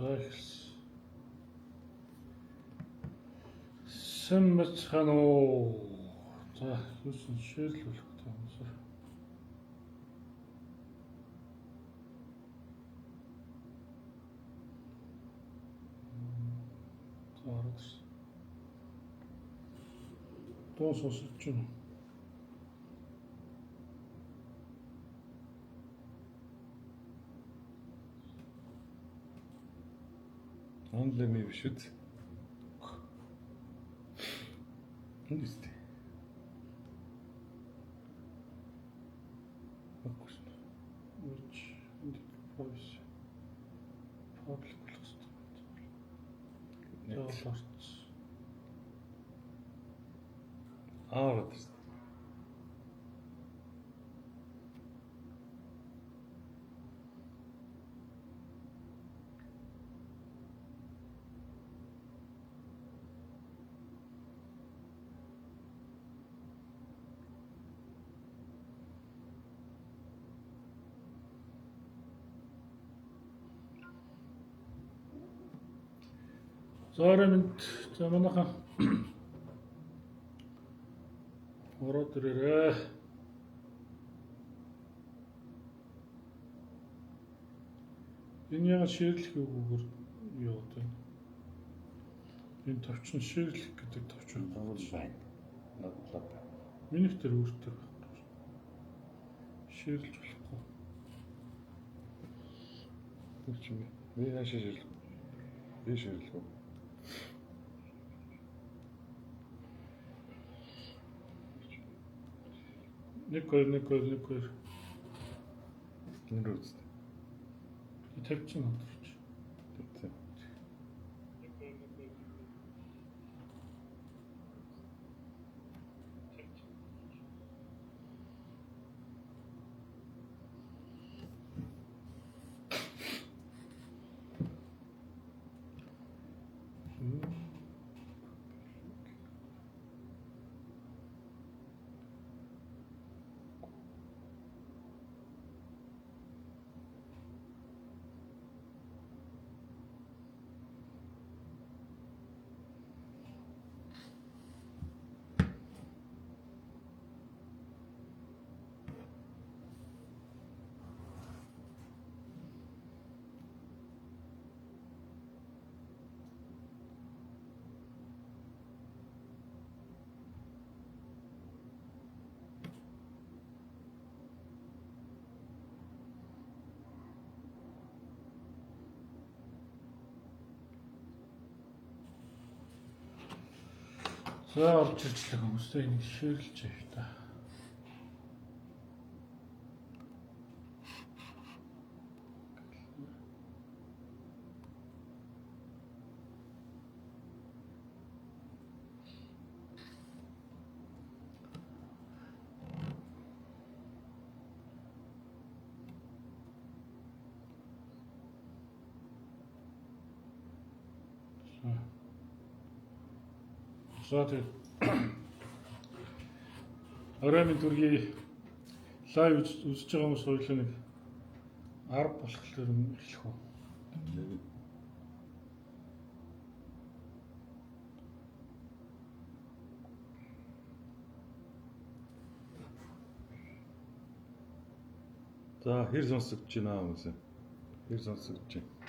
За эхэлсэн. Сэн мэцхан уу. За юусэн ширлүүлэх таамсаар. За аргач. Дуу сонсож байна. Анлеми биш үү? Энэ үстэй. Фокус. Which voice public list. Яалаарч. Аагаад. Зоримт за манайхан ороод ирээрээ. Энэ яг ширлэх үгээр юу гэдэг вэ? Энэ товчон ширлэх гэдэг товчон байна. Нотлоо байна. Минийх дээр өөртөө байхгүй. Ширлж болохгүй. Үгүй чи би хаашаа ширлэх. Би ширлэх үү? Нэг хоёр. Энэ рүү үст. Тавьчихсан хамтарч. Тэгтээ. За орж ирчлээ хүмүүстэй энийг ширлж яах та. За тэгээд оройн дүргийн лайв үзэж байгаа хүмүүс хоёулаа нэг 10 болохоор эхлэх үү. За хэр сонсогдож байна хүмүүс? Хэр сонсогдож байна?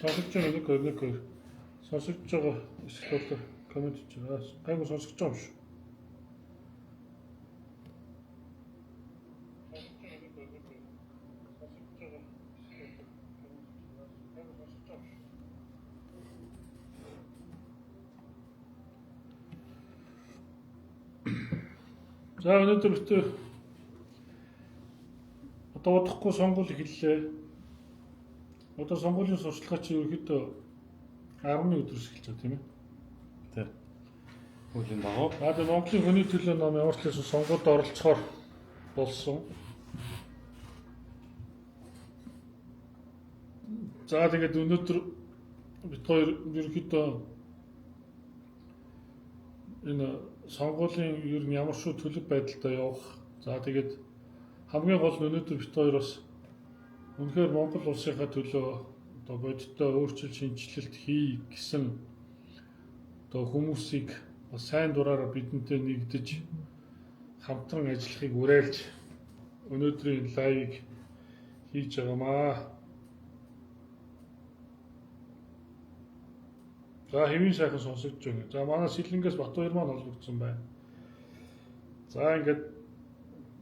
Сонсогч нэг хоёр. Сонсогч байгаа эсвэл коммент хийж байгаа. Гайгүй сонсогч байгаа юм шүү. За өнөөдөр битээ одоо удахгүй сонгуул эхэллээ. Одоо сонгуулийн сурталчилгаа чи ерөөхдөө 10-ны өдрөөс эхэлж байгаа тийм ээ. Тэг. Үлийн дагуу. Тэгээд Монголын хүний төлөө ном ямар ч байсан сонгуульд оролцохоор болсон. За тэгээд өнөөдөр бид хоёр ерөөхдөө энэ сонгуулийн ер нь ямар шүү төлөв байдалтай явах. За тэгээд хамгийн гол нь өнөөдөр бид хоёр бас үнэхээр Монгол улсынхаа төлөө одоо бодиттой өөрчлөлт шинжилэлт хий гэсэн одоо хүмүүсийг бас сайн дураараа бидэнтэй нэгдэж хамтран ажиллахыг уриалж өнөөдрийн лайвыг хийж байгаамаа. За хэвийн сайхан сонсогдож байна. За манай Сэлэнгээс Батбаяр маань холбогдсон байна. За ингээд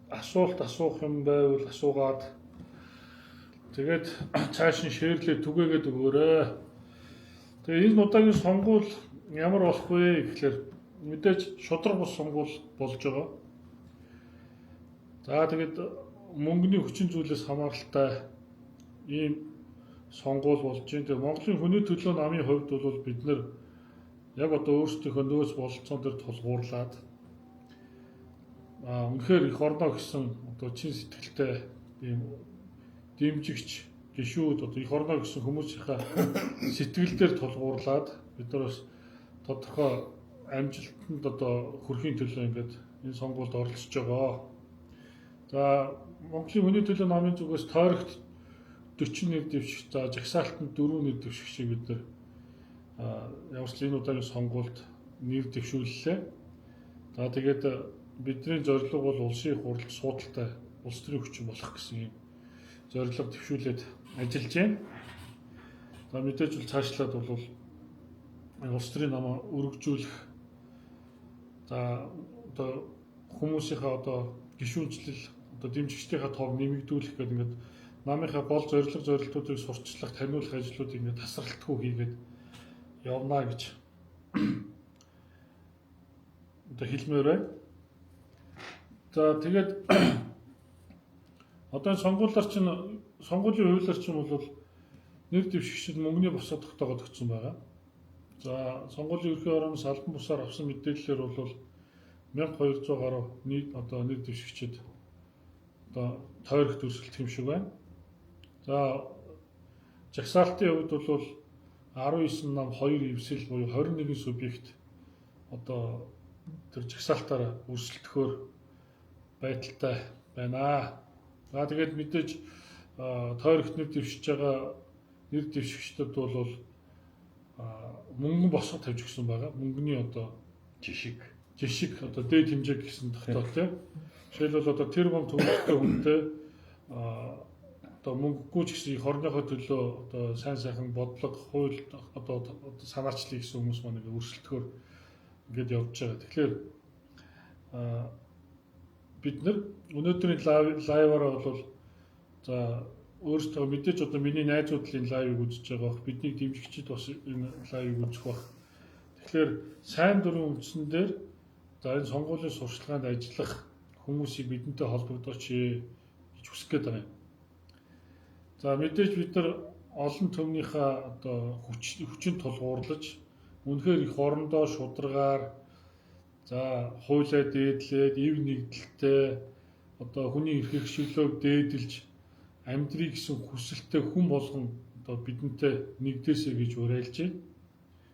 асуулт асуух юм байвал асуугаад тэгээд цааш нь шеэрлээ түгээгээд өгөөрэй. Тэгээд энэ удаагийн сонгуул ямар болох вэ гэхээр мэдээж шудраг бус сонгуул болж байгаа. За тэгээд мөнгөний хүчин зүйлээс хамааралтай ийм сонгуул болж байна. Тэгээд Монголын хүний төлөө намын хувьд бол бид нэр яг одоо өөрсдийнхөө нөөц бололцоон дээр тулгуурлаад үнэхээр их орноо гэсэн одоо чин сэтгэлтэй ийм дэмжигч гишүүд одоо их орноо гэсэн хүмүүсийнхаа сэтгэл дээр тулгуурлаад бид нар бас тодорхой амжилтанд одоо хүрэхийн төлөө ингээд энэ сонгуульд оролцож байгаа. За Монголын хүний төлөө намын зүгээс тойрогт 41 дэвшигч, за жагсаалтанд 4 дэвшигчийг бид нар ямар ч энэ удаагийн сонгуульд нэр дэвшүүллээ. За тэгээд бидний зорилго бол улсын их хурл суудалтай улс төрийн хүчин болох гэсэн юм зорилго дэвшүүлээд ажиллаж байна. За мэдээж бол цаашлаад бол улс төрийн намаа өргөжүүлэх за одоо хүмүүсийнхаа одоо гишүүнчлэл одоо дэмжигчдийнхаа тоог нэмэгдүүлэх гэдэг ингээд намынхаа гол зорилтуудыг сурчлах, таниулах ажлуудыг ингээд тасралтгүй хийгээд явна гэж одоо хэлмээр байна. За тэгээд одоо сонгуулиар чинь сонгуулийн хуулиар чинь бол нэр дэвшигчид мөнгөний босоод тогтоогод өгсөн байгаа. За сонгуулийн ерхий ороноос албан бусаар авсан мэдээллээр бол 1200 гаруй нийт одоо нэр дэвшигчид одоо тойрогт өрсөлдөх юм шиг байна. За жагсаалтын хувьд бол 19 нам 2 эвсэл буюу 21 субъект одоо тэр жагсаалтаараа өрсөлдөхөөр байдалтай байна. За тэгээд мэдээж тойрогт нэр дэвшиж байгаа нэр дэвшигчдад бол мөнгөн босгох тавьж өгсөн байгаа. Мөнгөний одоо жишг одоо дээд хэмжээ гэсэн тогтоолтой. Жишээлбэл одоо тэр бом төвлөртэй хүнтэй одоо мөнгөгүй ч гэсэн их орныхоо төлөө одоо сайн сайхан бодлого, хууль одоо санаачлалыг гэсэн хүмүүс маань ингээ өрсөлдөхөөр ингээд явж байгаа. Тэгэхээр бид нар өнөөдрийн лайваараа бол за өөрсдөө мэдээж одоо миний найзууд л энэ лайвыг үзэж байгаа. Бидний дэмжигчид бас энэ лайвыг үзэх баг. Тэгэхээр сайн дурын үндсэн дээр за энэ сонгуулийн сурчлаганд ажиллах хүмүүсийг бидэнтэй холбогдооч гэж хүсэх гээд байгаа юм. За мэдээж бид нар олон төмнийхээ одоо хүчин тулгуурлаж үнэхээр их орондоо шударгаар за хуулиа дээдлээд ив нэгдэлтэй одоо хүний эрх хэрэгчлөөг дээдэлж амьдрий гэсэн хүсэлтэй хүн болгон одоо бидэнтэй нэгдээсэй гэж уриалж байна.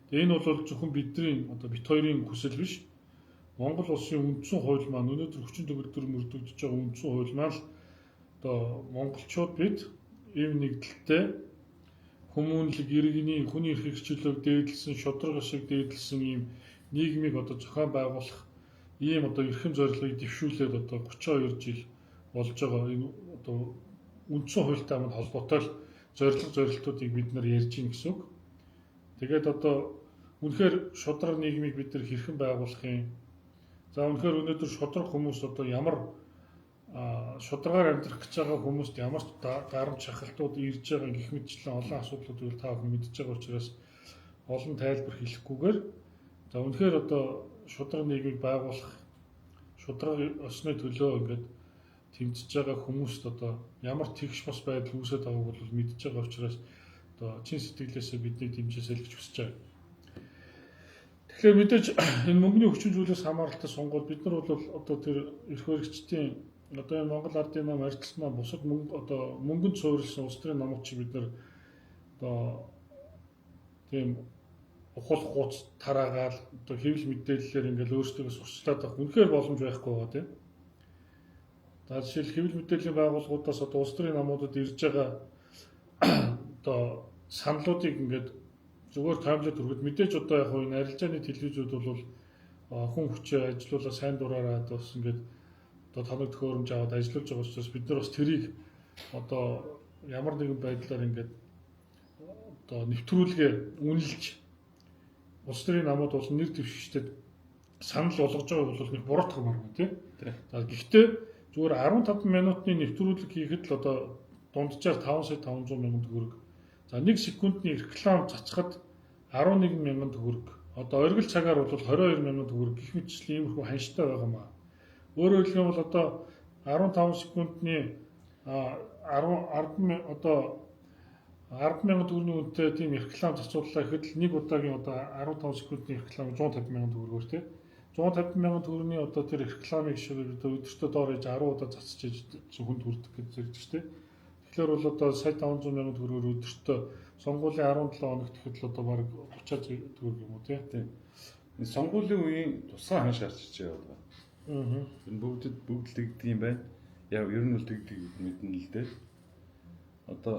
Тэгээ энэ бол зөвхөн бидний одоо бит хоёрын хүсэл биш. Монгол улсын үндсэн хууль маань өнөөдөр хүчин төгөлдөр мөрдөгдөж байгаа үндсэн хууль маань л одоо монголчууд бид ив нэгдэлтэй хүмүүнлэг иргэний хүний эрх хэрэгчлөөг дээдлсэн шударга шиг дээдлсэн ийм нийгмийг одоо зохион байгуулах ийм одоо эрхэм зорилгыг дэвшүүлээд одоо 32 жил болж байгаа энэ одоо үндсэн хуультай маань холбоотой л зорилтуудыг бид нар ярьж гин гэсэн үг. Тэгээд одоо үнэхээр шударга нийгмийг бид нар хэрхэн байгуулах юм. За үнэхээр өнөөдөр шударга хүмүүс одоо ямар шударгаар амьдрах гэж байгаа хүмүүст ямар ч дарамт шахалтууд ирж байгаа гэх мэтчлэн олон асуудлуудыг та бүхэн мэдж байгаа учраас олон тайлбар хэлэхгүйгээр за үнэхээр одоо шударга нийгмийг байгуулах шудраг осны төлөө ингээд тэмцэж байгаа хүмүүст одоо ямар тэгш бас байдал үүсэж байгааг бол мэдж байгаа учраас одоо чин сэтгэлээсээ бидний дэмжээсэй л гэж хүсэж байгаа. Тэгэхээр мэдээж энэ мөнгөний хүчинжүүлээс хамааралтай сонгуул бид нар бол одоо тэр эрх баригчдын одоо энэ Монгол Ардын нам арилтснаа бусад мөнгөнд суурилсан улс төрийн намууд чи бид нар одоо тийм ухал хууц тараагаал одоо хэвлэл мэдээллээр ингээл өөрсдөө сурчлаад авах үнэхээр боломж байхгүй байгаа тийм. За жишээл хэвлэл мэдээллийн байгууллагуудаас одоо улс төрийн намуудад ирж байгаа одоо саналуудыг ингээд зүгээр таймлаад өргөд мэдээж одоо яг энэ арилжааны телевизүүд бол хүн хүчээ ажилуулаа сайн дураараа бас ингээд одоо тоног төхөөрөмж аваад ажиллаж байгаа учраас бид нар бас тэрийг одоо ямар нэгэн байдлаар ингээд одоо нэвтрүүлгээ үнэлж улс төрийн намууд бол нэр дэвшигчдэд санал болгож байгаа бол нэг буруутгах юм байна тийм. За гэхдээ зүгээр 15 минутын нэвтрүүлэг хийхэд л одоо дунджаар 5 сая 500 мянган төгрөг. За 1 секундны реклам цацхад 11 мянган төгрөг. Одоо оргил цагаар бол 22 мянган төгрөг гэх мэтчлийн иймэрхүү ханштай байгаа юм аа. Өөрөөр хэлбэл одоо 15 секундны 10 одоо 10 мянган төгрөгийн үнэтэй тийм реклам зацууллаа гэхэд нэг удаагийн одоо 15 секундны реклам 150 мянган төгрөгөөр тийм 150 мянган төгрөгийн одоо тэр рекламыг шигээр өдөртөө доор иж 10 удаа цацчихж хүнд хүрдэг гэж зэрэгдэж шүү дээ. Тэгэхээр бол одоо сая 500 мянган төгрөгөөр өдөртөө сонгуулийн 17 хоногт ихэд л одоо баг 30 төгрөг юм уу тийм. Энэ сонгуулийн үеийн тусгай ханш гарч ичээ байгаа. Энэ бүгд л тэгдэг юм байна. Яг ер нь бол тэгдэг мэднэ л дээ. Одоо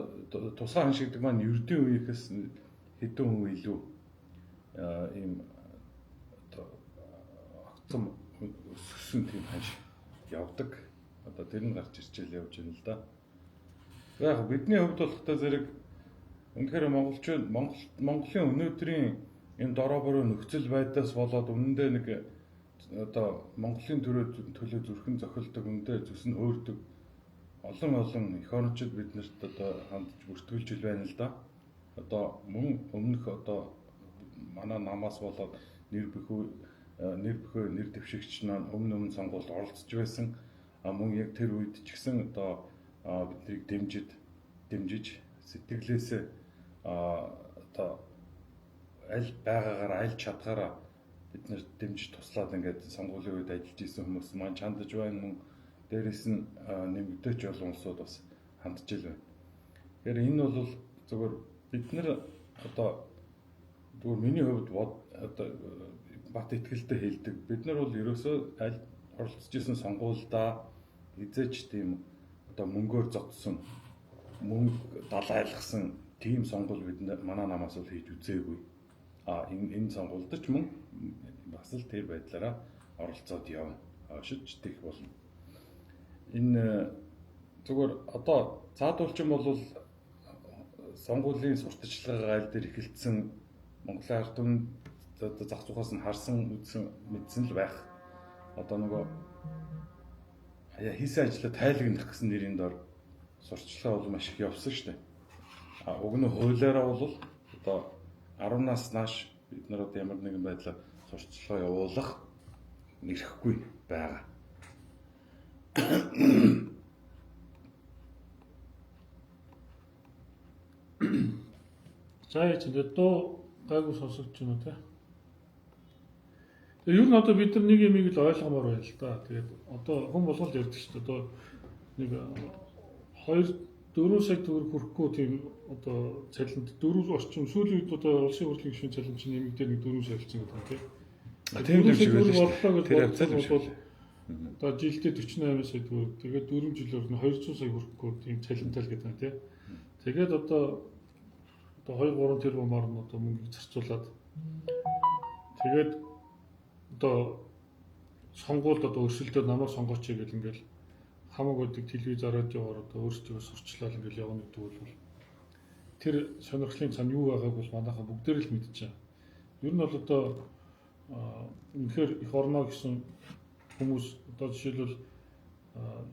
тусгай ханш гэдэг маань ердийн үеийнхээс хэдэн хүн илүү ийм одоо огцом өссөн тийм ханш явдаг. Одоо тэр нь гарч ирчээл явж байна л да. Яг бидний хувьд бол та зэрэг үнэхээр Монголын өнөөдрийн энэ дороо бороо нөхцөл байдлаас болоод үнэндээ нэг одоо Монголын төлөө зүрхэн зохилдог үнэндээ зүсн хөөрдөг олон эх орончид биднэрт одоо хандж бүртгүүлж байна л да. Одоо мөн өмнөх одоо манай намаас болоод нэр дэвшигч маань өмнө сонгуульд оролцож байсан. Мөн яг тэр үед ч гэсэн одоо биднийг дэмжиж сэтгэлээсээ одоо аль байгаагаар аль чадгаараа бид нар дэмжиж туслаад ингээд сонгуулийн үед ажиллаж исэн хүмүүс маань чандж байна. Мөн дээрээс нь нэмэгдэж олон улсууд бас хандж ил байна. Тэгэхээр энэ бол зөвхөн бид нар одоо зөвхөн миний хувьд одоо бат итгэлтэй хэлдэг. Бид нар бол ерөөсөө аль оролцож исэн сонгуульдаа эзэж тийм одоо мөнгөөр зогтсон мөнгө далайлгсан тийм сонгуул бид манай намаас бол хийж үзээгүй. Энэ сонгуульд ч мөн бас л тэр байдлаараа оролцоод явна. Шиж дэх болно. Энэ зүгээр одоо цаадуулчин бол сонгуулийн сурталчилгаагаа аль дээр эхэлсэн Монголын ард түмэнд зах зугаас нь харсан мэдсэн л байх. Одоо нөгөө хийсэн ажлаа тайлагнах гэсэн нэрийн дор сурталчилгаа бол маш их явсан шүү дээ. Уг нь хуулиараа бол одоо 10-наас нааш бид нар одоо ямар нэгэн байдлаар сурталчилгаа явуулах нэрхгүй байгаа. За яа ч энэ дуу гайгүй сонсогдож байна уу те. Тэгээ ер нь одоо бид нар нэг юмыг л ойлгомоор байна л да. Тэгээд одоо хүн болгол ярьдаг шүү дээ. Одоо нэг 2-4 сая төгрөг хүрэхгүй тийм одоо цалинд 4 орчим сүүлийн үед одоо улсын хурлын гишүүн цалин чинь нэмэгдээ нэг 4 сая болсон гэдэг тийм. Тийм юм шиг байлаа шүү дээ. Тэр хавцал бол одоо жилдээ 48 сая төгрөг. Тэгээд 4 жилээр нь 200 сая хүрэхгүй тийм цалинтай л гэдэг тийм. Тэгээд одоо 2-3 тэрбумаар нь одоо мөнгө зарцуулаад тэгээд одоо сонгуульд одоо өрсөлдөд намайг сонгооч гэж ингээл хамаагүй гэдэг телевиз радиогоор одоо өөрсдөө сурчлал ингээл явна гэдэг бол тэр сонирхлын цаана юу байгааг бол манайхаа бүгдээр л мэдчихэв. Ер нь бол одоо үнэхээр их орно гэсэн хүмүүс одоо жишээлбэл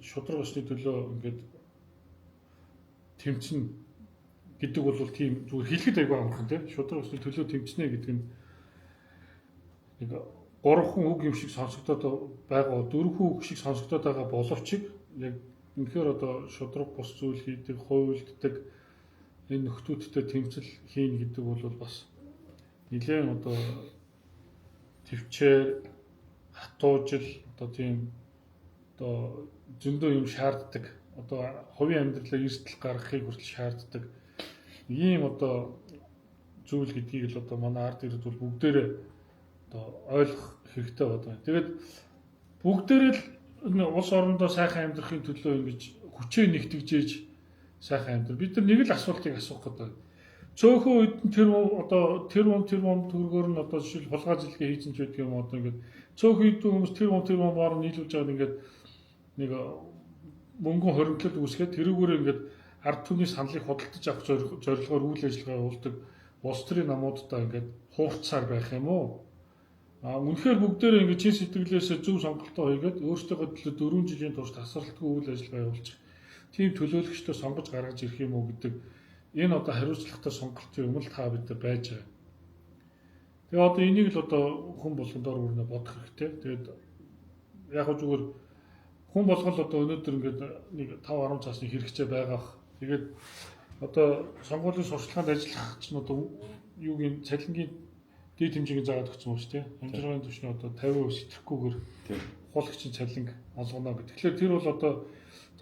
шудраг усны төлөө ингээд тэмцэн гэдэг бол тийм зүгээр хэлэхэд айгүй амархан тийм шудраг усны төлөө тэмцэнэ гэдэг нь нэг 3 хүн үг юм шиг сонсогдоод байгаа дөрвөн шиг сонсогдоод байгаа боловч яг үнэхээр одоо шудраг бус зүйл хийдэг, хуйлддаг энэ нөхдүүдтэй тэмцэл хийн гэдэг бол бас нэлээд одоо төвчээр хатуужил одоо тийм одоо зөндөө юм шаарддаг. Одоо хувийн амьдралаа эрсдэл гаргахыг хүртэл шаарддаг. Ийм одоо зүйл гэдгийг л одоо манай ард иргэд бол бүгдээрээ одоо ойлгох хэрэгтэй байна. Тэгээд бүгдээрээ л улс орондоо сайхан амьдрахын төлөө ингэж хүчээ нэгтгэжээж сайхан амьдрал. Бид нар нэг л асуултыг асуух гэдэг. Цөөхөн үед тэр төгрөгөөр нь одоо жишээл хулгай зэлгээ хийсэн ч байдаг юм одоо ингээд цөөхөн үед хүмүүс тэр боор нийлүүлж байгаа ингээд нэг мөнгөн хоригдлол үүсгээд тэрүүгээр ингээд ард түмний саналыг худалдаж авах зорилгоор үйл ажиллагаа явуулдаг улс төрийн намуудаа ингээд хуурцаар байх юм уу? Үнэхээр бүгдээрээ ингээд чин сэтгэлээсээ зөв сонголтоо хийгээд өөрсдөө төлөө 4 жилийн турш тасралтгүй үйл ажиллагаа явуулчих. Тийм төлөөлөгчдөө сонгож гаргаж ирэх юм уу гэдэг энэ одоо хариуцлагатай сонголтын өмнө та бид нар байж байгаа. Тэгээ одоо энийг л одоо хүн болгондоор өөрнөө бодох хэрэгтэй. Тэгээд яг нь зүгээр хүн болгол одоо өнөөдөр ингээд нэг 5-10 цаасны хэрэгцээ байгаах. Тэгээд одоо сонгуулийн сурчлаганд ажиллах чинь одоо юугийн цалингийн дэд хэмжээг заагаад өгсөн юм шүү дээ. Амжиргааны түвшний одоо 50% сэтрэхгүйгээр хуулагчийн цалин олгоно гэдэг. Тэгэхээр тэр бол одоо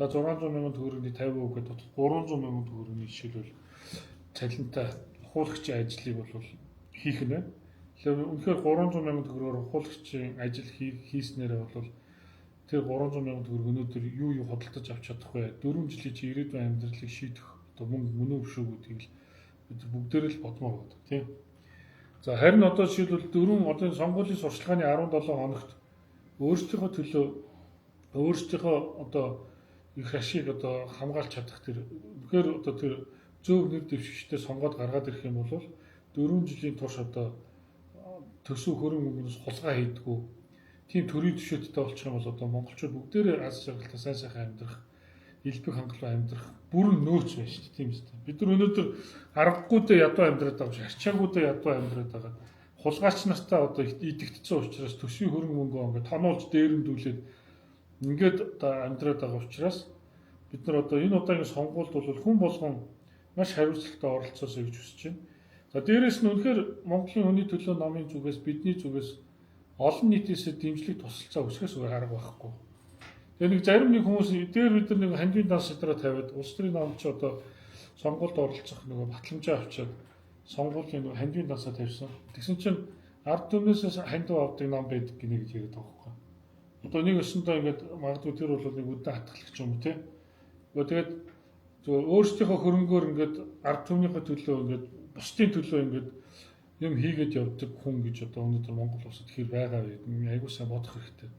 за 600 мянган төгрөгийн 50% гэдэг 300 мянган төгрөгийн жишээлбэл цалинтай хуулагчийн ажлыг бол хийх нь байна. Тэгэхээр үнэхээр 300 мянган төгрөгөөр хуулагчийн ажил хийснээрээ бол тэр 300 мянган төгрөг өнөөдөр юу худалдаж авч чадах вэ? 4 жилийн чи ирээдүйн амьдралыг шийдэх одоо мөнгө мөн үү биш үү гэдгийг л бид бүгдээрээ л бодмоор байна, тийм. За харин одоо жишээлбэл одоо сонгуулийн сурчлагын 17 хоногт өөрсдийнхөө төлөө өөрсдийнхөө одоо их ашиг одоо хамгаалж чадах тэр үнэхээр одоо тэр зөв нэр дэвшигчтэй сонгоод гаргаад ирэх юм бол 4 жилийн турш одоо төсөв хөрөнгө мөнгнөөс хулгай хийдгүү тийм төрийн төшөөттэй болчих юм бол одоо монголчууд бүгдээрээ аз жаргалтай сайхан амьдрах, элбэг хангалуун амьдрах бүрэн нөөц байна шүү дээ, тийм үстэй. Бид нар өнөөдөр аргагүйдээ ядуу амьдраад байгаа, арчаагүйдээ ядуу амьдраад байгаа. Хулгайч нартай одоо идэгдсэн учраас төсвийн хөрөнгө мөнгөө ингээд тонуулж дээрэндүүлээд ингээд одоо амьдраад байгаа учраас бид нар одоо энэ удаагийн сонгуульд бол хүн болгон маш хариуцлагатай оролцоосоо гэж хүсэж байна. За дээрэс нь үнэхээр Монголын хүний төлөө намын зүгээс бидний зүгээс олон нийтээс дэмжлэг тусалцаа өсгөхөөс өөр арга байхгүй. Тэгээ нэг зарим нэг хүмүүс дээр бид нар нэг хандивын данс шидраа тавиад улс төрийн намч одоо сонгуульд оролцох нөгөө батламжаа авчиад сонгуулийн нөгөө хандивын дансаа тавьсан. Тэгсэн чинь ард түмнээс хандив авдаг нам байдаг гинэ гэж яриад байгаа байхгүй. Одоо нэг өсөндөө ингээд магадгүй тэр бол нэг үдэн хатгалах юм уу те. Тэгээд зөв өөрсдийнхөө хөрөнгөөр ингээд ард түмнийхээ төлөө ингээд бусдын төлөө ингээд юм хийгээд явдаг хүн гэж одоо өнөөдөр Монгол улсад хэр байгаа вэ? Айгуу сайн бодох хэрэгтэй.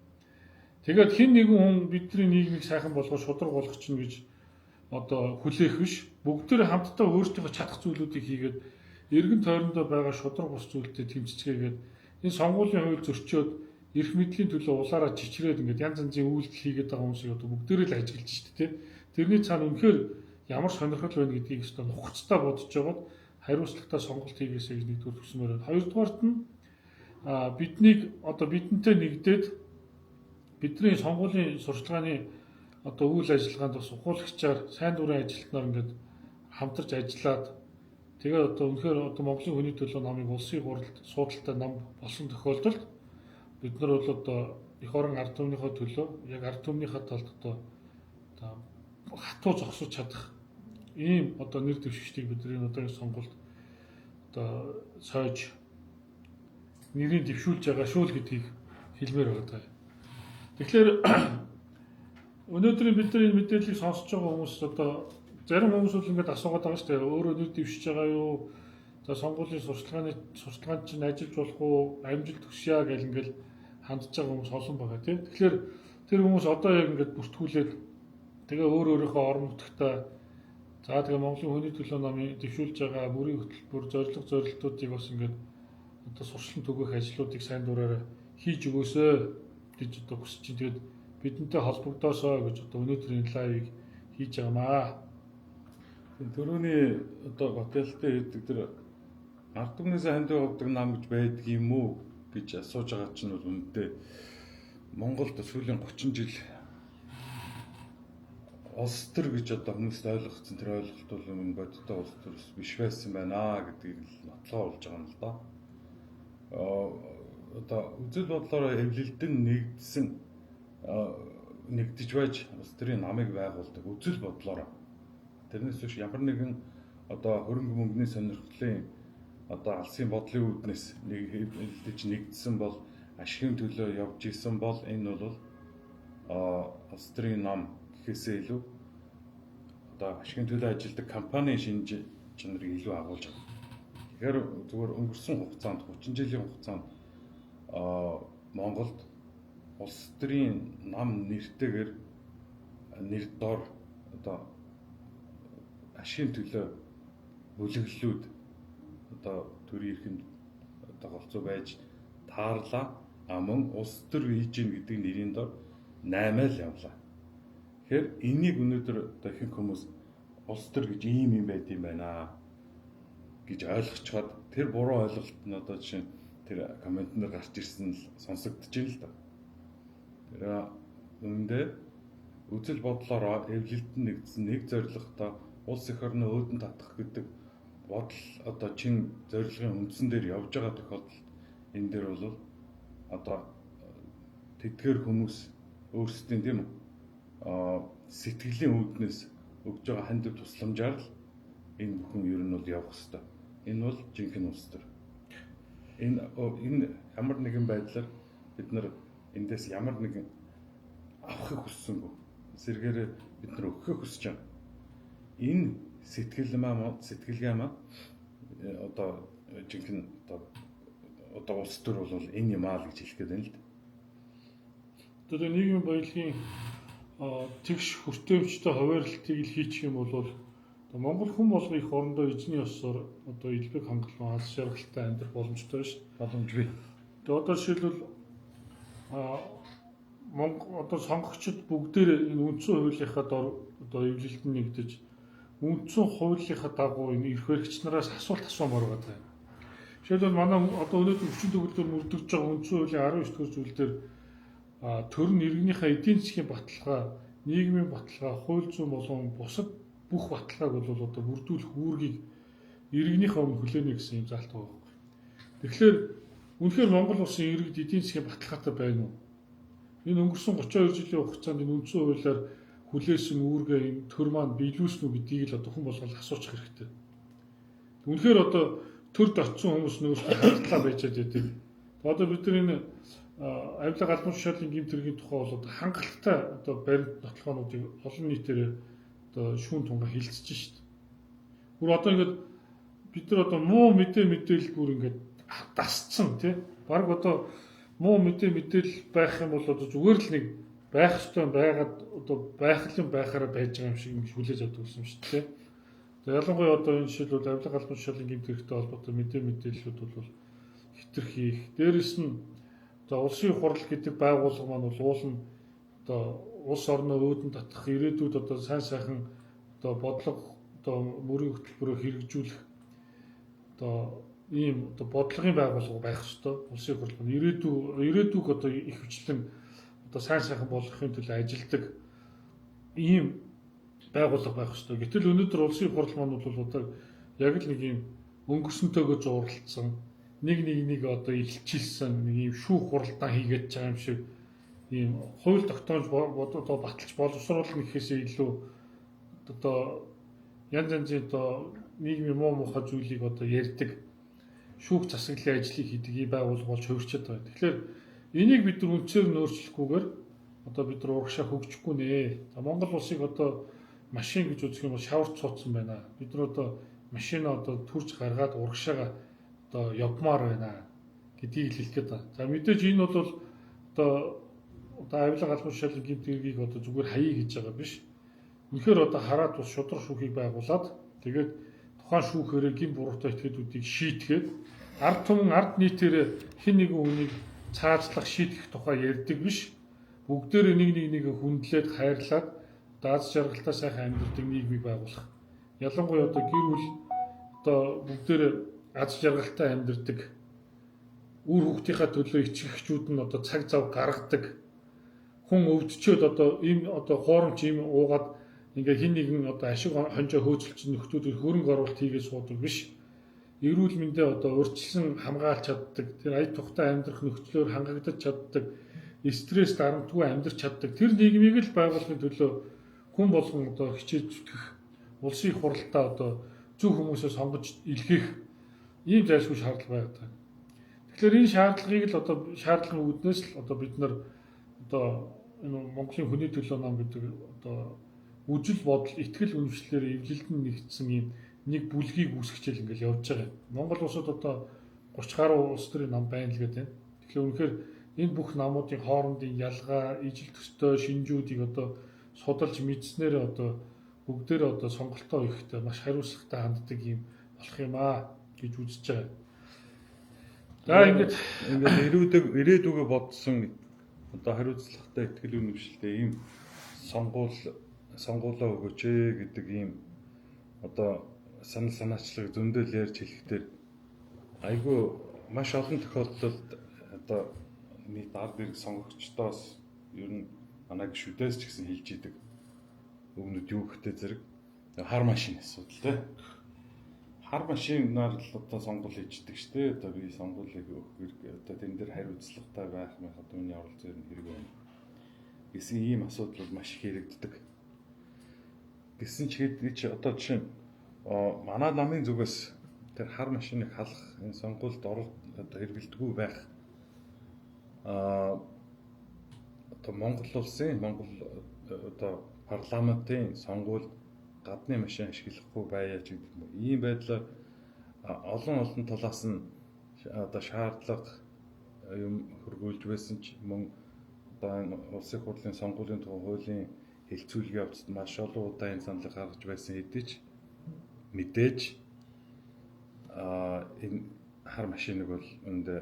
Тэгээд хин нэгэн хүн бидний нийгмийг сайхан болгож шудраг болгох чинь гэж одоо хүлээх биш. Бүгдээр хамтдаа өөрсдийнхөө чадах зүйлүүдийг хийгээд эргэн тойрондоо байгаа шудраг бус зүйлтэй тэмцэцгээгээд энэ сонгуулийн хууль зөрчөөд эрх мэдлийн төлөө улаараа чичрээд ингээд янз янзын үйлдэл хийгээд байгаа хүмүүсийг одоо бүгдээрээ л ажиглаж шүү дээ. Тэрний цаана үнэхээр ямар сонирхол байна гэдгийг өстө нухацтай бодож байгаад хариуцлагатай сонголт хийгээсэй гэж нэгдүгээр төсмөр байна. Хоёрдугаарт нь биднийг одоо бидэнтэй нэгдээд бидний сонгуулийн сурчлагын одоо үйл ажиллагаанд бас ухуулагчаар сайн дурын ажилтнаар ингээд хамтарч ажиллаад тэгээд одоо үнэхээр одоо Монголын хүний төлөө намыг улсын хурлд суудалтай нам болсон тохиолдолд бид нар бол одоо их орон ард түмнийхээ төлөө яг ард түмнийхээ талд одоо хатуу зогсож чадах ийм одоо нэр дэвшигчдийг бидний одоогийн сонгуульд одоо сойж нэрийг дэвшүүлж байгаа шүү л гэдгийг хэлмээр байгаа. Тэгэхээр өнөөдрийн бидний мэдээллийг сонсож байгаа хүмүүс одоо зарим хүмүүс бол ингээд асуугаад байгаа шүү дээ. Өөрөө нэр дэвшиж байгаа юу? За сонгуулийн сурчлагын чинь ажиллаж болох уу? Амжилт төсөё гэл ингээд хандж байгаа хүмүүс олон байгаа тийм. Тэгэхээр тэр хүмүүс одоо яг ингээд бүртгүүлээд тэгээ өөрийнхөө орон нутгтаа за тэгээ Монголын хүний төлөө намын дэвшүүлж байгаа бүрийн хөтөлбөр зорилтуудыг бас ингээд одоо сурчлан түгэх ажлуудыг сайн дураараа хийж өгөөсэй гэж одоо хүсэж чинь тэгээд бидэнтэй холбогдоосоо гэж одоо өнөөдрийн лайвыг хийж байгаамаа. Төрөний одоо готелтэй хийдэг тэр ард түмнээс хандив авдаг нам гэж байдаг юм уу гэж асууж байгаа чинь бол үнэндээ Монголд сүүлийн 30 жил улс төр гэж одоо хүмүүст ойлгогдсон тэр ойлголт бол энэ бодиттой улс төр биш байсан байна гэдгийг л нотлоо болж байгаа юм л да. Одоо үзэл бодлороо эвлэлдэн нэгдэж байж улс төрийн намыг байгуулдаг үзэл бодлороо. Тэрнээс биш ямар нэгэн одоо хөрөнгө мөнгөний сонирхлын одоо алсын бодлын үүднээс эвлэлдэж нэгдсэн бол ашигын төлөө явж исэн бол энэ бол улс төрийн нам гэхээсээ илүү одоо ашигын төлөө ажилладаг компани шинж чанарыг илүү агуулж байгаа. Тэгэхээр зүгээр өнгөрсөн хугацаанд 30 жилийн хугацаанд Монголд улс төрийн нам нэртэйгээр нэр дор одоо ашигын төлөө бүлэглэлүүд одоо төрийн эрхэнд одоо голцоо байж таарлаа. Мөн улс төр режим гэдэг нэрийн дор 8 л явлаа. Тэгэхээр энийг өнөөдөр одоо ихэнх хүмүүс улс төр гэж ийм юм байд юм байна гэж ойлгочход тэр буруу ойлголт нь одоо жишээ тэр комментээр гарч ирсэн л сонсогдож байна л да. Тэр үүндээ үзэл бодлороо эвлэлдэн нэгдсэн нэг зорилготой улс эх орны өөдөн татах гэдэг бодол одоо чин зорилгын үндсэн дээр явж байгаа тохиолдолд энэ дээр бол одоо тэдгээр хүмүүс өөрсдийн тийм сэтгэлийн үүднээс өгж байгаа хандив тусламжаар л энэ бүхэн ер нь бол явах хэрэгтэй. Энэ бол жинхэнэ улс төр. Энэ ямар нэгэн байдлаар бид нар эндээс ямар нэгэн авахыг хүссэнгүй. Сэргээрээ бид нар өгөхийг хүсэж байгаа. Энэ сэтгэлгээ маань одоо жинхэнэ одоо улс төр бол энэ юм аа л гэж хэлэх гээд байна л да. Одоо нийгмийн баялагын тэгш хүртээмжтэй хуваарлтыг л хийчих юм бол Монгол хүн болгон их орондоо эзний ёсоор одоо элбэг хангалуун алс жаргалтай амьдрах боломжтой шүү дээ. Боломжгүй. Тэгээ одоо жишээлбэл одоо сонгогчид бүгдээр энэ үндсэн хуулийнхаа дор одоо эвлэлдэн нэгдэж үндсэн хуулийнхаа дагуу энэ эрх баригч нараас асуулт асуумаар байгаа юм. Жишээлбэл манай одоо өнөөдөр өвчин төгөлдөр мөрдөгж байгаа үндсэн хуулийн 19 дугаар зүйл дээр төр нь иргэнийхээ эдийн засгийн баталгаа, нийгмийн баталгаа, хууль зүйн болон бусад бүх баталгааг бол одоо бүрдүүлэх үүргийг иргэнийхээ өмнө хүлээнэ гэсэн юм заалт байгаа байхгүй. Тэгэхээр үнэхээр Монгол улсын иргэд эдийн засгийн баталгаатай байна уу? Энэ өнгөрсөн 32 жилийн хугацаанд энэ үндсэн хуулиар хүлээсэн үүргээ энэ төр маань биелүүлсэн үү гэдгийг л одоо хүн болгол асуучих хэрэгтэй. Үнэхээр одоо төрд очсон хүмүүс нөөцтэй хандлага байж байдаг. Одоо бид нар энэ авилга албан тушаалын гэмт хэргийн тухай бол одоо хангалттай одоо баримт нотлохоонуудыг олон нийтээр одоо шүүн тунгаа хилцэж шít. Гүр одоо ингээд бид нар одоо муу мэдээлэл бүр ингээд дасцсан тий. Бараг одоо муу мэдээлэл байх юм бол одоо зүгээр л нэг байх ёстой байгаад одоо байхлын байхаараа байж байгаа юм шиг хүлээж авдаг гэсэн юм шүү дээ. Тэгээ ялангуяа одоо энэ жишээлбэл авилга албан тушаалын гэмт хэрэгтэй холбоотой мэдээллүүд бол хэтэрхий их. Дээрэс нь одоо улсын хурал гэдэг байгууллага маань бол уулын одоо улс орноо өөдөн татах ирээдүйд одоо сайн сайхан одоо бодлого одоо мөрийн хөтөлбөрөөр хэрэгжүүлэх одоо ийм одоо бодлогын байгууллага байх ёстой. Улсын хурал нь ирээдүйг одоо их хвчлэн одоо сайн сайхан болгохын төлөө ажилладаг ийм байгууллага байх ёстой. Гэтэл өнөөдөр улсын хурал маань бол одоо яг л нэг ийм өнгөрсөнтэйгөө зууралцсан нэг одоо илчилсэн нэг ийм шүүх хуралдаан хийгээд байгаа юм шиг ийм хууль тогтоомж одоо баталж боловсруулах гэхээсээ илүү одоо янз янзын одоо нийгмийн муу мухай зүйлийг одоо ярьдаг шүүх засаглалын ажлыг хийдэг ийм байгууллага болж хувирчаад байгаа. Тэгэхээр энийг бид нар үнцээр нөөцлөхгүйгээр одоо бид нар урагшаа хөгжихгүй нэ. Монгол улсыг одоо машин гэж үзэх юм бол шаварч цуцсан байна. Бид нар одоо машинаа одоо түрж гаргаад урагшаага одоо явмаар байна гэдгийг хэлэх гээд байна. За мэдээж энэ бол одоо авилга албан тушаалын гэмт хэргийг одоо зүгээр хаяа гэж байгаа биш. Үнэхээр одоо хараад бас шудраг шүүхийг байгуулад тэгээд тухайн шүүхээрээ гин буруутай этгээдүүдийг шийтгэхэд ард түмэн ард нийтээр хэн нэгэн хүнийг цаазлах шийдэх тухай ярьдаг биш. Бүгдээр нэг хүндлээд хайрлаад дааз жаргалтай сайхан амьдардаг нийгмийг байгуулах. Ялангуяа одоо гэр бүл одоо бүгдээр аз жаргалтай амьдардаг үр хүүхдийнхаа төлөө ичгэгчүүд нь одоо цаг зав гаргадаг хүн өвдчихэд одоо ийм одоо хуурамч ийм уугаад ингээ хин нэгэн одоо ашиг хонжоо хөөцөлж нөхдүүд хөрөнгө оруулалт хийгээд суудаг биш. Эрүүл мэндээ одоо урьдчилан хамгаалж чаддаг, тэр ая тухтай амьдрах нөхцлөөр хангагдаж чаддаг, стресс дарамтгүй амьдрч чаддаг. Тэр нийгмийг л байгуулахын төлөө хүн болгон одоо хичээж зүтгэх, улсын их хурлаа одоо зөв хүмүүсээ сонгож илгээх ийм зайлшгүй шаардлага байдаг. Тэгэхээр энэ шаардлагыг л одоо шаардлагын үүднээс л одоо бид нар одоо энэ Монголын хүний төлөө нам гэдэг одоо үжил бодол, итгэл үнэмшлэлээр эвлэлдэн нэгдсэн ийм нэг бүлгийг үүсгэжэл ингээл явж байгаа юм. Монгол улсад одоо 30 гаруй улс төрийн нам байна л гэдэг. Тэгэхээр үнэхээр энэ бүх намуудын хоорондын ялгаа, ижил төстэй шинжүүдийг одоо судалж мэдснээр одоо бүгдээрээ одоо сонголтоо ихэхдээ маш хариуцлагатай ханддаг юм болох юм аа гэж үзэж байгаа. За ингээд ирээдүгөө бодсон одоо хариуцлагатай итгэл үнэмшилтэй ийм сонгуулаа өгөөч гэдэг ийм одоо санал санаачлаг зөндөл ярьж хэлэхдээ айгүй маш олон тохиолдолд одоо нийт ард ирэх сонгогчдоос ер нь манай гишүүдээс ч гэсэн хэлж идэг өгнөд юу гэхтэй зэрэг хар машин асуудал тий. Хар машинаар л одоо сонгуул хийждэг штэ. Одоо би сонгуулийг одоо тэн дээр хариуцлагатай байх мэх одоо миний оролцоо ер нь хэрэг байна. Гэсэн ийм асуудал маш их яригддаг. Гэсэн ч чи одоо жишээ нь манай намын зүгээс тэр хар машиныг халах энэ сонгуульд одоо хэрэгэлдэггүй байх одоо Монгол улсын одоо парламентын сонгуульд гадны машин ашиглахгүй байяач гэдэг юм. Ийм байдлаар олон талаас нь одоо шаардлага юм хөргүүлж байсан ч мөн одоо улсын хурлын сонгуулийн тухай хуулийн хэлцүүлгийн явцад маш олон удаа энэ саналыг гаргаж байсан хэдий ч мэдээж энэ хар машиныг бол өндө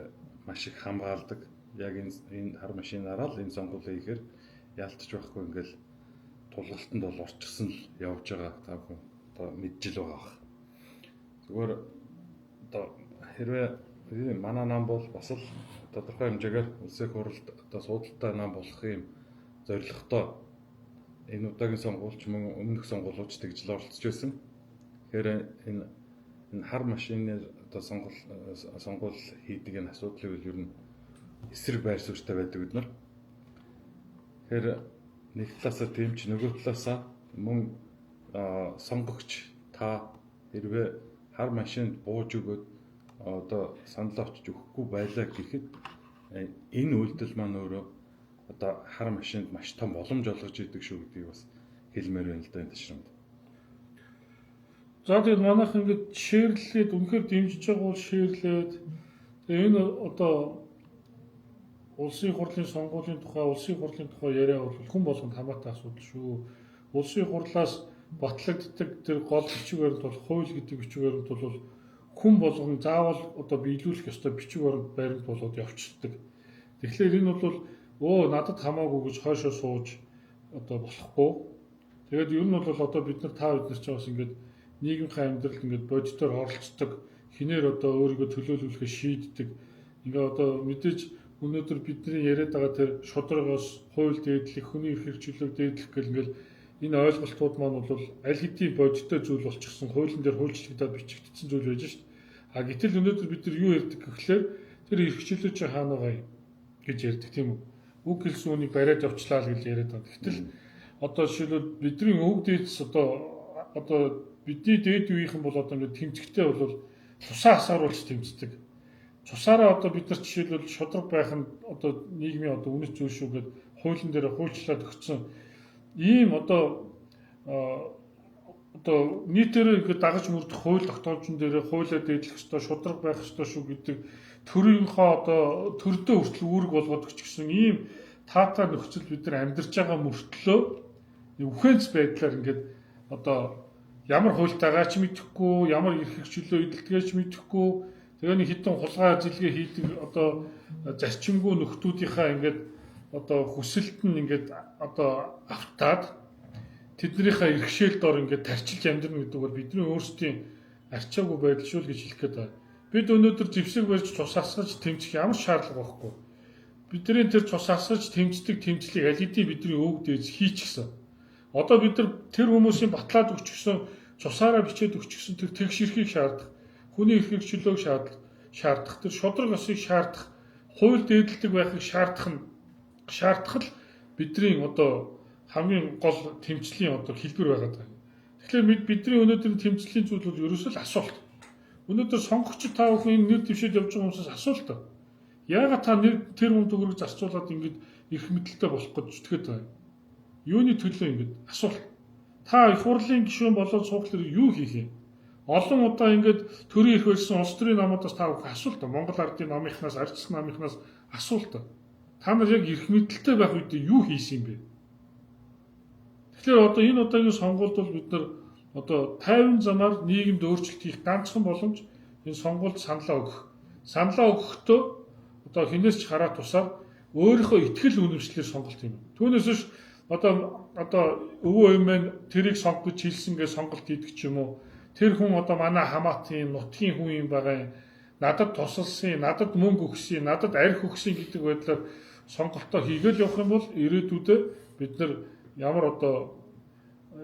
маш их хамгаалдаг. Яг энэ хар машинаараа л энэ сонгуулийг хийхээр ялтч байхгүй ингээл тулгалтанд бол орчихсон л явж байгаа та бүхэн одоо мэджил байгаа. Зүгээр одоо хэрвээ манай нам бол бас л тодорхой хэмжээгээр улсын хурлд одоо суудалтай нам болох юм зорилготой энэ удаагийн сонгуульч мөн өмнөх сонгуулиуд тэгжл оролцож байсан. Тэгэхээр энэ хар машины одоо сонгуул хийдэг энэ асуудлыг ер нь эсрэг байр суурьтай байдаг бид нар. Тэгэхээр нэг талаасаа тийм ч нөгөө талаасаа мөн сонгогч та хэрвээ хар машинд бууж өгөөд одоо санал авчиж өгөхгүй байлаа гэхэд энэ үйлдэл маань өөрөө одоо хар машинд маш том боломж олгож идэг шүү гэдгийг бас хэлмээр байна л да энэ ташрамд. За тэгээд манайх ингээд шеэрлээд үнэхээр дэмжиж байгаа бол шеэрлээд тэгээд энэ одоо улсын хурлын сонгуулийн тухай яриа бол хүн болгонд хамаатай асуудал шүү. Улсын хурлаас батлагддаг тэр гол бичиг баримт бол хууль гэдэг бичиг баримт бол хүн болгон заавал одоо биелүүлэх ёстой бичиг баримт болоод явчихдаг. Тэгэхээр энэ бол надад хамаагүй гэж хойшоо сууж одоо болохгүй. Тэгээд ер нь бол одоо бид нар та бид нар ч бас ингээд нийгмийн амьдралд ингээд бодитоор оролцдог, хинээр одоо өөрийгөө төлөөлүүлэхээ шийддэг. Ингээ одоо мэдээж өнөөдөр бидний яриад байгаа тэр шударгаас хууль дээдлэх, хүний эрх хэрэгжүүлэг дээдлэх гэл ингээл энэ ойлголтууд маань бол аль хэдийн бодиттой зүйл болчихсон, хуулийн дээр хуульчлагдаад бичигдсэн зүйл байж шít. А гэтэл өнөөдөр бид нар юу ярьдаг гэхлээр тэр эрх хэрэгжүүлэг чи хаана байгаа юм гэж ярьдаг тийм үү? Үг хэлсэн үнийг бариад явчлаа л гэж яриад байгаа. Гэтэл одоо жишээлбэл бидний өв дээдс одоо бидний дээд үеийнхэн бол одоо ингээд тэмцэгтэй бол тусаа хасааруулж тэмцдэг. Цусаараа одоо бид нар жишээлбэл шудраг байх нь одоо нийгмийн одоо үнэт зүйл шүү гэд хуулийн дээр хуульчлаад өгсөн ийм одоо нийтээр ингээд дагаж мөрдөх хууль тогтоомжн дээр хуулиа дээдлэх ёстой, шудраг байх ёстой шүү гэдэг төрийнхөө одоо төрдөө хүртэл үүрэг болгоод өгч гисэн ийм таатай нөхцөл бид нар амьдарч байгаа мөртлөө үхэнц байдлаар ингээд одоо ямар хуультайгаа ч мэдэхгүй, ямар эрх хэрэгжүүлээ эдэлдгээ ч мэдэхгүй, тэгээ нэг хитэн хулгай ажилгээ хийдэг одоо зарчимгүй нөхдүүдийнхаа ингээд одоо хүсэлт нь ингээд одоо автаад тэднийхээ иргэшээлд ор ингээд тарчилж амьдрна гэдгээр бидний өөрсдийн арчаагүй байдал шүү л гэж хэлэх гээд байна. Бид өнөөдөр зэвсэг барьж тус асгаж тэмцэх ямар шаардлага байхгүй. бидний тэр цус асаж тэмцдэг тэмцлийг аль хэдийн бидний өвөг дээж хийчихсэн. Одоо бид нар тэр хүмүүсийн батлаад өгчихсөн цусаараа бичээд өгчихсөн тэр тэгш эрхийг шаардах, хүний эрх хөгжлөөг шаардах, тэр шудраг ёсыг шаардах, хууль дээдлэг байхыг шаардах л бидний одоо хамгийн гол тэмцлийн одоо хэлбэр байгаад байна. Тэгэхээр бидний өнөөдрийн тэмцлийн зүйл бол ерөөсөө л асуулт. Өнөөдөр сонгогчид та бүхэн энэ нэр дэвшээд явж байгаа хүмүүсээс асуулт. Яагаад та тэр хүн төгрөг зарцуулаад ингэж эрх мэдэлтэй болох гэж зүтгэж байгаа юм? Юуны төлөө ингэж асуулт. Та их хурлын гишүүн болоод суух юу хийх юм? Олон удаа ингэж төрийн эрх барьсан улс төрийн намуудаас та бүхэн асуулт. Монгол ардын намынхнаас, ардчилсан намынхнаас асуулт. Та нар яг эрх мэдэлтэй байх үед юу хийсэн юм бэ? Тэгэхээр одоо энэ удаагийн сонгуульд бол бид нар одоо тайван замаар нийгэмд өөрчлөлт хийх ганцхан боломж энэ сонгуульд саналаа өгөх. Саналаа өгөхдөө одоо хинээс ч хараа тусаар өөрийнхөө итгэл үнэмшлээр сонголт юм. Түүнээс биш одоо өвөө эмээ тэрийг сонгож хэлсэнгээ сонголт хийдэг ч юм уу. Тэр хүн одоо манай хамаатын нутгийн хүн юм байгаа юм. Надад тусалсан, надад мөнгө өгсөн, надад арх өгсөн гэдэг байдлаар сонголтоо хийгээл явах юм бол ирээдүйдээ бид нар ямар одоо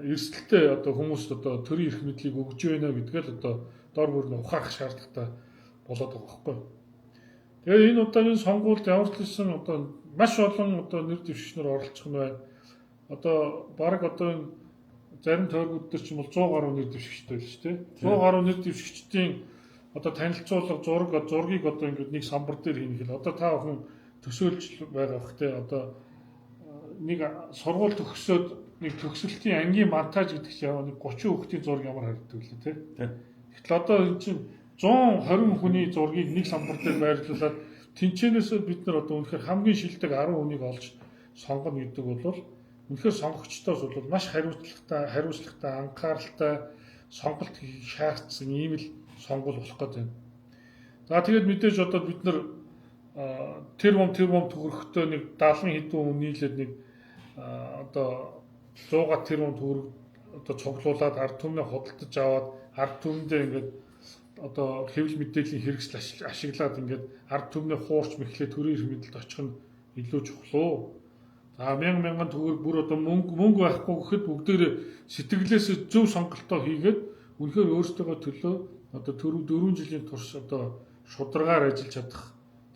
эрсдэлтэй одоо хүмүүст одоо төрийн эрх мэдлийг өгж байна гэдгээ л одоо дор бүр нь ухаарах шаардлагатай болоод байгаа байхгүй. Тэгээ энэ удаагийн сонгуульд ямар ч хэлсэн одоо маш олон одоо нэр дэвшигчнэр оролцох нь байна. Одоо баг одоо энэ зарим тойргууд дээр ч юм бол 100 гаруй нэр дэвшигчтэй байл шүү дээ. 100 гаруй нэр дэвшигчдийн одоо танилцуулга зургийг одоо ингээд нэг самбар дээр хийнэ хэл. Одоо та бүхэн төсөөлж байгаа бах те одоо нэг сургууль төгсөөд нэг төгсөлтийн ангийн монтаж гэдэг чинь яг нэг 30 хүүхдийн зураг ямар харагддаг лээ те. Тэгтэл одоо энэ чинь 120 хүний зургийг нэг самбар дээр байрлуулад тэнцэнээс бид нар одоо үнэхээр хамгийн шилдэг 10 хүнийг олж сонгоно гэдэг бол үнэхээр сонгогчдоос бол маш хариуцлагатай, анхааралтай сонголт хийх шаардсан ийм л сонгуул болох гэдэг юм. За тэгээд мэдээж одоо бид нар тэр бом төгрөгтөө нэг 70 хэдэн хүн нийлээд нэг одоо 100 тэр бом төгрөг одоо цуглуулад ард түмнээ худалдаж аваад ард түмэндээ ингээд одоо хэвлэл мэдээллийн хэрэгсэл ашиглаад ингээд ард түмнээ хуурч мэхлээ төрийн эрх мэдэлд очих нь илүү чухал. За мянган төгрөг бүр одоо мөнгө байхгүй гэхэд бүгдээр сэтгэлээс зөв сонголтоо хийгээд үнэхээр өөрсдөө төлөө одоо 4 жилийн турш одоо шударгаар ажиллаж чадах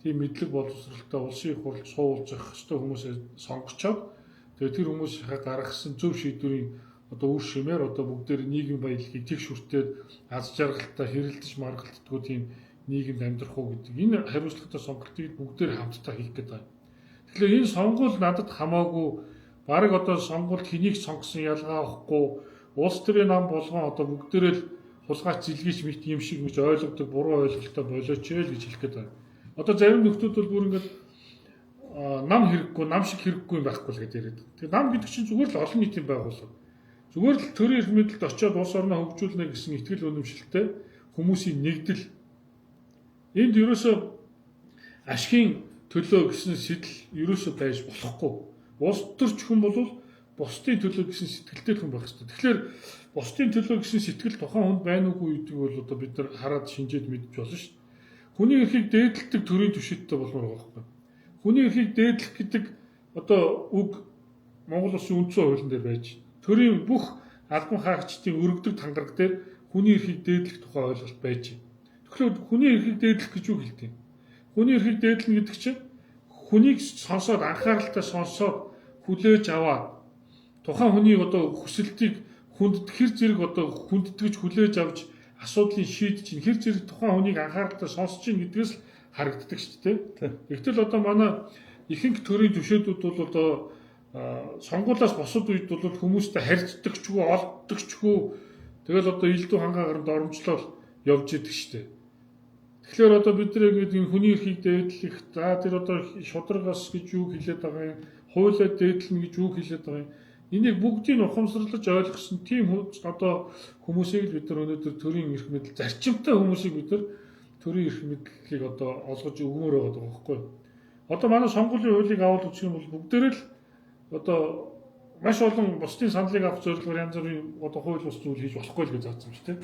тийм мэдлэг боловсролтой улсын их хурлд суулж явах ёстой хүмүүсээ сонгочоод тэгээд тэр хүмүүсийнхээ гаргасан зөв шийдвэрийн одоо үр шимээр одоо бүгдээр нийгэм баялагийг тэг шүртээд аз жаргалтай хэрэлдэж маргалддаггүй тийм нийгэмд амьдрах уу гэдэг энэ хариуцлагатай сонголтыг бүгдээр хамтдаа хийх гэдэг байна. Тэгэхээр энэ сонгуул надад хамаагүй баг одоо сонгуульд хэнийг сонгосон ялгаа авахгүй улс төрийн нам болгон одоо бүгдээрээ л хулгайч зилгийч мэт юм шиг гэж ойлгодог буруу ойлголттой болооч л гэж хэлэх гээд байна. Одоо зарим нөхдүүд бол бүр ингээд нам хэрэггүй, нам шиг хэрэггүй юм байхгүй л гэдэг яриад. Тэгээ нам гэдэг чинь зүгээр л олон нийтийн байгууллага. Зүгээр л төрийн эрх мэдэлд очиод улс орноо хөгжүүлнэ гэсэн итгэл үнэмшилтэй хүмүүсийн нэгдэл. Энд ерөөсөө ашигын төлөө гэсэн сэтэл ерөөсөө байж болохгүй. Улс төрч хүн бол бусдын төлөө гэсэн сэтгэлтэй хүн байх хэрэгтэй. Тэгэхээр бусдын төлөө гэсэн сэтгэл тухайн хүнд байна уугүй гэдэг бол одоо бид нар хараад шинжээд мэдж болно шүү дээ. Хүний эрхийг дээдлдэг төрийн түвшинтэй болмоор байгаа байхгүй. Хүний эрхийг дээдлэх гэдэг одоо үг Монгол Улсын үндсэн хуулийн дээр байж төрийн бүх албан хаагчдын өргөдөг тангараг дээр хүний эрхийг дээдлэх тухай ойлголт байж байна. Тэгэхээр хүний эрхийг дээдлэх гэж юу хэлдэг юм? Хүний эрхийг дээдлэнэ гэдэг чинь хүнийг сонсоод анхааралтай сонсоод хүлээж аваад тухайн хүний одоо хүсэлтийг хэр зэрэг одоо хүндэтгэж хүлээж авч асуудлыг шийдэж чинь хэр зэрэг тухайн хүнийг анхааралтай сонсож чинь гэдгээс л харагддаг шүү дээ. Тэгтэл одоо манай ихэнх төрийн төвшөөдүүд бол одоо сонгуулиас босод үед бол хүмүүстэй харьцдагчгүй, олддогчгүй тэгэл одоо элдв хангаа гаранд оромжлол явж идэг шүү дээ. Тэгэхээр одоо бид нар ингэ хүний эрхийг дээдлэх, за тэр одоо шударгаас гэж юу хэлээд байгаа юм, хуулиа дээдлэнэ гэж юу хэлээд байгаа юм. Энийг бүгдийг ухамсарлаж ойлгосон тийм одоо хүмүүсийг бид нар өнөөдөр төрийн эрх мэдэл зарчимтай хүмүүсийг бид нар төрийн эрх мэдлийг одоо олгож өгмөр байгаа байхгүй юу? Одоо манай сонгуулийн хуулийг аваад үзэх юм бол бүгдээр л одоо маш олон бусдын саналыг авах зорилгоор янз бүрийн одоо хууль бус зүйл хийж болохгүй л гэж заасан шүү дээ.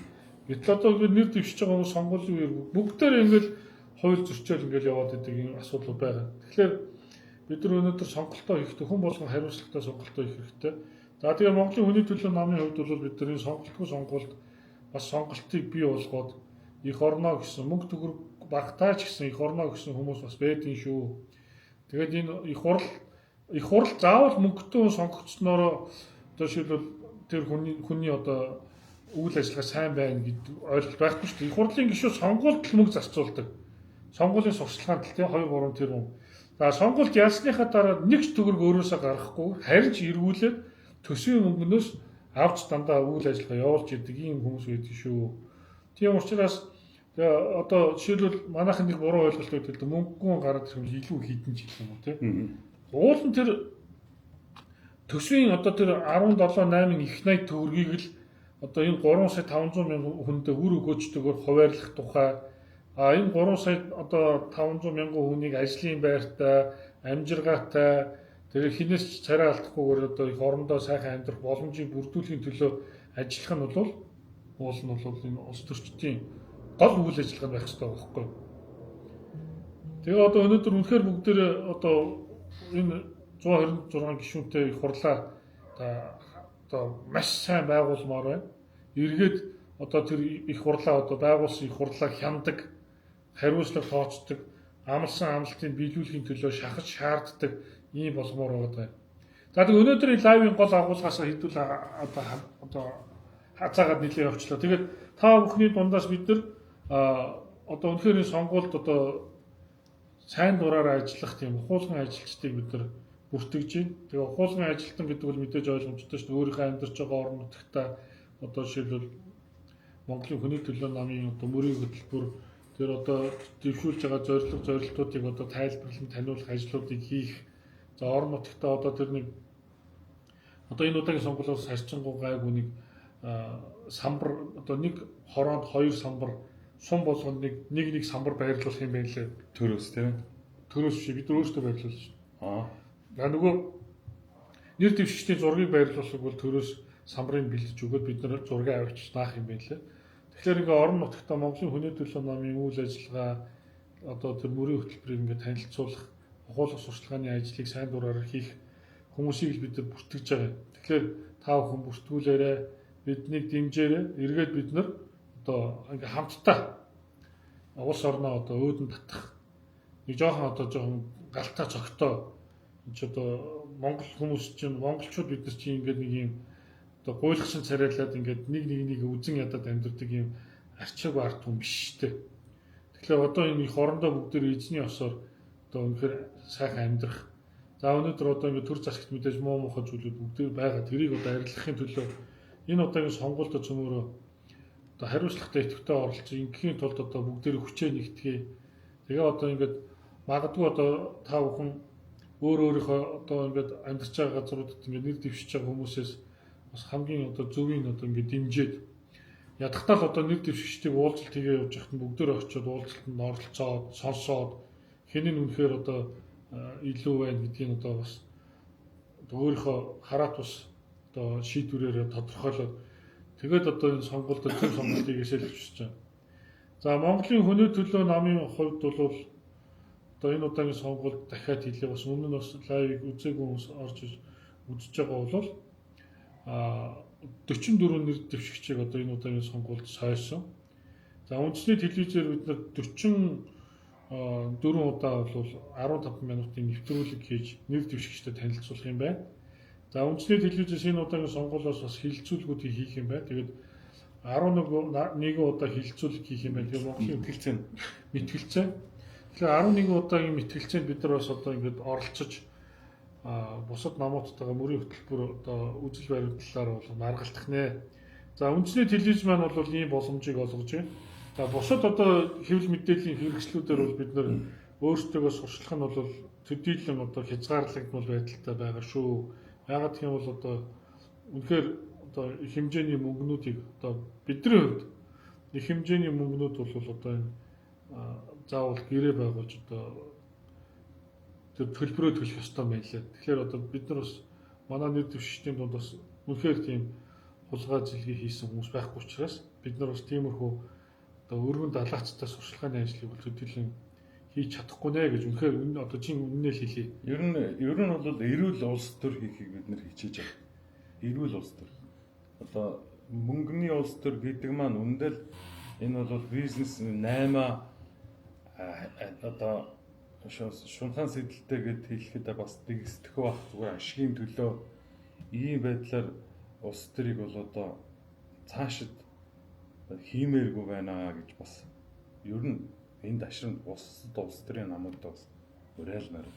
Гэтэл одоо нэр дэвшиж байгаа хүмүүс сонгуулийн үеэр бүгдээр ингээл хууль зөрчил ингээл яваад идэг юм асуудал байгаа. Тэгэхээр бид нар өнөөдөр сонголтоо хийхдээ хүн болгон хариуцлагатай сонголтоо хийх хэрэгтэй. За тэгээ Монголын хүний төлөө намын хувьд бол бид нар энэ сонголтгүй сонгуульд бас сонголтыг бий болгоод их орноо гэсэн мөнгө төгрөг багтаач гэсэн их орноо гэсэн хүмүүс бас байдгийн шүү. Тэгээд энэ их хурл заавал мөнгөтэй сонгогдсноороо одоо шилбэл тэр хүний одоо үйл ажиллагаа сайн байна гэдэг ойлголт байхгүй шүү дээ. Их хурлын гишүүд сонгуульд л мөнгө зарцуулдаг. Сонгуулийн сурталчилгаанд л тийм 2-3 тэрбум. За сонгуульд ясныхаа дараа нэг ч төгрөг өөрөөсөө гаргахгүй харин ч эргүүлээд төсвийн мөнгнөөс авч дандаа үйл ажиллагаа явуулж идэг ийм хүмүүс байдаг шүү. Тийм учраас одоо жишээлбэл манайхан нэг буруу ойлголт өгдөг л мөнгөгүй гараад ирэх юм илүү хідэн ч юм уу тийм. Уулын тэр төсвийн одоо тэр 17-8 их 80 төгрөгийг л одоо энэ 3 сая 500 мянган хүндээ үр өгөөчдөгөөр хуваарлах тухай энэ 3 сая одоо 500 мянган хүнийг ажлын байртай, амжиргаатай тэр хинээс ч царай алдахгүйгээр одоо их орондоо сайхан амьдрах боломжийг бүрдүүлэхийн төлөө ажиллах нь бол уул нь бол энэ улс төрчдийн гол үйл ажиллагаа байх хэрэгтэй байхгүй. Тэгээ одоо өнөөдөр үнэхээр бүгдээ одоо энэ 126 гишүүнтэй их хурлаа одоо маш сайн байгуулмаар байна. Эргээд одоо тэр их хурлаа одоо байгуулсан их хурлаа хяндаг, хариуцлага тооцдог, амлсан амлалтыг биелүүлэхийн төлөө шахаж шаарддаг ийм болмоор байгаа. За тэгээ өнөөдрийн лайвын гол агуулгаас хэдүүл одоо хацаагаад нэлээд явчлаа. Тэгээд та бүхний дундаас бид нар одоо үнэхээр сонгуульд одоо сайн дураараа ажиллах тийм ухуулгын ажилчдыг бид нар бүртгэж байна. Тэгээ ухуулгын ажилтан гэдэг бол мэдээж ойлгомжтой шүү дээ. Өөрийнхөө амьдарч байгаа орон нутгтаа одоо жишээлбэл Монголын хүний төлөө намын одоо мөрийн хөтөлбөр тэр одоо дэвшүүлж байгаа зорилтуудыг одоо тайлбарлан таниулах ажлуудыг хийх. За орон нутгтаа одоо тэр нэг одоо энэ удаагийн сонгуулиуд харьцангуй гайгүй нэг самбар одоо нэг хороонд 2 самбар сум болгонд нэг самбар байрлуулах юм байна лээ. Төрөөс тийм. Төрөөс шиг бид өөрсдөө байрлуулж байна. Нөгөө нэр дэвшигчдийн зургийг байрлуулах бол төрөөс самбарыг бэлдэж өгөөд бид нар зургийг авчиж наах юм байна лээ. Тэгэхээр ингээ орон нутгтаа Монголын хүний төлөө намын үйл ажиллагаа одоо тэр мөрийн хөтөлбөрийг ингээ танилцуулах, ухуулах сурталчилгааны ажлыг сайн дураараа хийх хүмүүсийг л бид нар бүртгэж байгаа. Тэгэхээр та бүхэн бүртгүүлээрэй, биднийг дэмжээрэй. Эргээд бид нар одоо ингээ хамтдаа улс орноо одоо өөдөн татах нэг жоохон галтаа цогтой энэ ч одоо Монгол хүмүүс чинь монголчууд бид нар чинь ингээ нэг юм одоо гуйлгсан царайлаад ингээд нэг үзэн ядаад амьдэрдэг юм арчаагүй арт хүн биш шүү дээ. Тэгэхээр одоо энэ их орондоо бүгдээр эзний осоор одоо үнэхээр сайхан амьдрах. За өнөөдөр одоо ингээд төр засагт мэдээж муухай зүйлүүд бүгдээр байгаа. Тэрийг одоо арилгахын төлөө энэ удаагийн сонгуульд цөмөрөө одоо хариуцлагатай идэвхтэй оролцсон ингийн тулд одоо бүгдээр хүчээ нэгтгэе. Тэгээ одоо ингээд магадгүй одоо та бүхэн өөрийнхөө одоо ингээд амьдарч байгаа газруудад ингээд нэр дэвшиж байгаа хүмүүсээс бас хамгийн одоо зөвийн одоо ингээд дэмжиж ядахтаа л одоо нэр дэвшигчдийг уулзалт хийгээ явж байхад нь бүгдээр очиод уулзалтанд оролцоод сонсоод хэний нь үнэхээр одоо илүү байна гэдгийг одоо бас өөрийнхөө хараат бас одоо шийдвэрээр тодорхойлоод тэгээд одоо энэ сонгуульд зөв сонголтыг эсэлж хүсэж байна. За Монголын хүний төлөө намын хувьд бол одоо энэ удаагийн сонгуульд дахиад хэлээ бас өмнө нь бас лайвыг үзээгүй хүмүүс орж үзэж байгаа бол 44 нэр дэвшигчийг одоо энэ удаагийн сонгуульд сойсон. За үндэсний телевизээр бид нар 44 удаа бол 15 минутын нэвтрүүлэг хийж нэр дэвшигчтэй танилцуулах юм байна. За үндэсний телевизээс энэ удаагийн сонгуулиос бас хилцүүлгүүдийг хийх юм байна. Тэгээд 11 удаа хилцүүлэг хийх юм байна. Тэгээд Монголын мэтгэлцээ. Тэгэхээр 11 удаагийн мэтгэлцээнд бид нар бас одоо ингээд оролцож бусад намуудтайгаа мөрийн хөтөлбөр одоо үзэл баримтлалаар бол маргалдах нэ. За үндэсний телевиз маань бол ийм боломжийг олгож байна. За бусад одоо хэвлэл мэдээллийн хэрэгслүүдээр бол бид нар өөрсдөө сурчлах нь бол төдийлөн одоо хязгаарлагдмал байдалтай байгаа шүү. Яагаад гэх юм бол одоо үнэхээр одоо их хэмжээний мөнгнүүдийг одоо бидний хувьд их хэмжээний мөнгнүүд бол одоо энэ заавал гэрээ байгуулж одоо тэр төлбөрөө төлөх ёстой байлаа. Тэгэхээр одоо бид нар бас манай нэр дэвшигчдийн дунд бас үнэхээр тийм хулгай зэлгээ хийсэн хүмүүс байхгүй учраас бид нар бас тиймэрхүү одоо өргөн далаацтай сурчлагын ажлыг бол төдийлөн хийж чадахгүй нэ гэж үнэхээр одоо чинь үннээ л хэлье. Ер нь бол эрүүл улс төр хийхийг бид нэр хичээж байгаа. Эрүүл улс төр. Одоо мөнгөний улс төр гэдэг маань үндэл энэ бол бизнес 8 одоо шунхан сэдэлтэй гэд хэлэхэд бас дэгсдэх байх зүгээр ашигын төлөө ийм байдлаар улс төрийг бол одоо цаашид хиймээргүй байна гэж бас ер нь энэ дашрын улс төрийн намуудаа бас уриалмаар.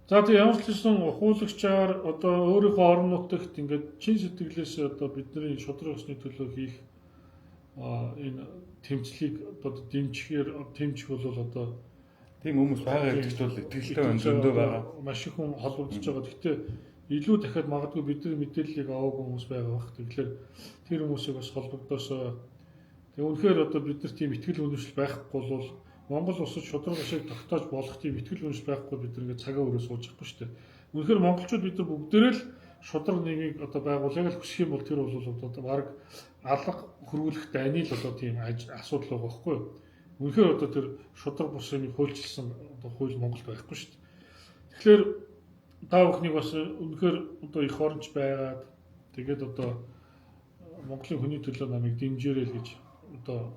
За тийм ямар ч гэсэн ухуулагчаар одоо өөрийнхөө орон нутагт ингээд чин сэтгэлээс одоо бидний шудраг усны төлөө хийх энэ тэмцлийг одоо дэмжих бол одоо тийм хүмүүс байгаа гэдэгт бол итгэлтэй байна, зөндөө байгаа. Маш их хүн холбогдож байгаа. Гэхдээ илүү дахиад магадгүй бидний мэдээллийг аваагүй хүмүүс байгаа бах. Тэгэхээр тэр хүмүүсийг бас холбогдосоо. Тэгээ үнэхээр одоо бид нар тийм итгэл үнэмшил байхгүй бол Монгол улсад шудраг ашиг тогтоож болох тийм итгэл үнэмшил байхгүй бид нар ингээд цагаа өрөө сууж байхгүй шүү дээ. Үнэхээр монголчууд бид нар бүгдээрээ л шудраг нийгмийг одоо байгуулах л хүсэх юм бол тэр бол одоо баг алга хөрвүүлэх дайны л одоо тийм асуудал байгаа байхгүй юу? Үнэхээр одоо тэр шудраг бус юмыг хуульчилсан одоо хууль Монголд байхгүй шүү дээ. Тэгэхээр та бүхнийг бас үнэхээр одоо их оронч байгаад тэгээд одоо Монголын хүний төлөө намайг дэмжээрэй л гэж одоо